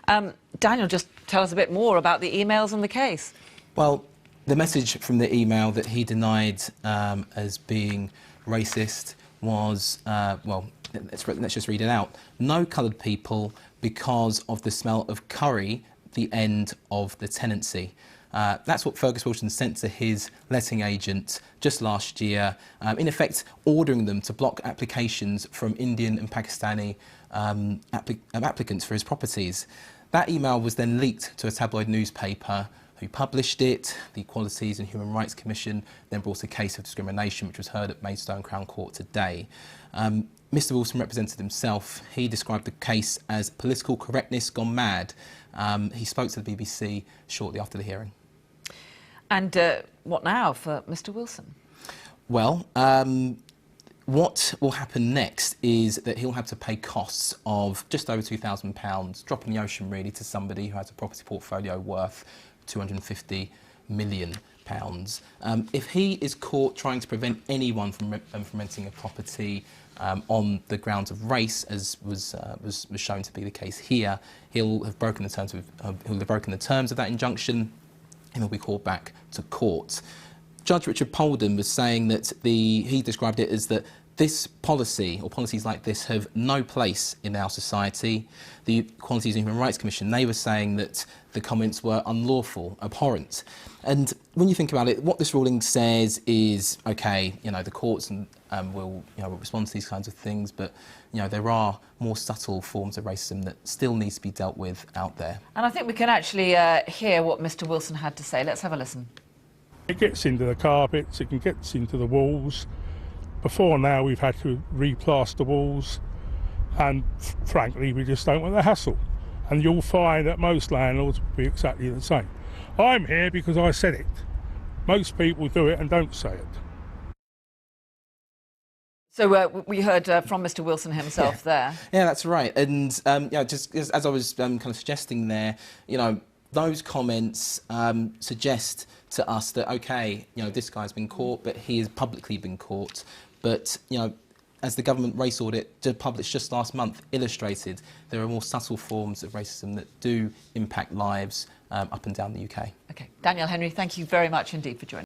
now. Daniel, just tell us a bit more about the emails and the case. Well, the message from the email that he denied as being racist was, well, let's just read it out. No coloured people because of the smell of curry, the end of the tenancy. That's what Fergus Wilson sent to his letting agent just last year, in effect ordering them to block applications from Indian and Pakistani applicants for his properties. That email was then leaked to a tabloid newspaper who published it. The Equalities and Human Rights Commission then brought a case of discrimination which was heard at Maidstone Crown Court today. Mr Wilson represented himself. He described the case as political correctness gone mad. He spoke to the BBC shortly after the hearing. And what now for Mr Wilson? Well, what will happen next is that he'll have to pay costs of just over £2,000, drop in the ocean really to somebody who has a property portfolio worth £250 million. If he is caught trying to prevent anyone from renting a property on the grounds of race, as was shown to be the case here, he'll have broken the terms of that injunction, and he'll be called back to court. Judge Richard Polden was saying that he described it as that this policy, or policies like this, have no place in our society. The Equalities and Human Rights Commission, they were saying that the comments were unlawful, abhorrent. And when you think about it, what this ruling says is, OK, the courts will respond to these kinds of things, but there are more subtle forms of racism that still needs to be dealt with out there. And I think we can actually hear what Mr Wilson had to say. Let's have a listen. It gets into the carpets, it gets into the walls. Before now, we've had to replaster walls, and frankly, we just don't want the hassle. And you'll find that most landlords will be exactly the same. I'm here because I said it. Most people do it and don't say it. So we heard from Mr Wilson himself there. Yeah, that's right. And just as I was kind of suggesting there, those comments suggest to us that, OK, this guy's been caught, but he has publicly been caught. But, as the government race audit published just last month illustrated, there are more subtle forms of racism that do impact lives up and down the UK. OK. Daniel Henry, thank you very much indeed for joining us.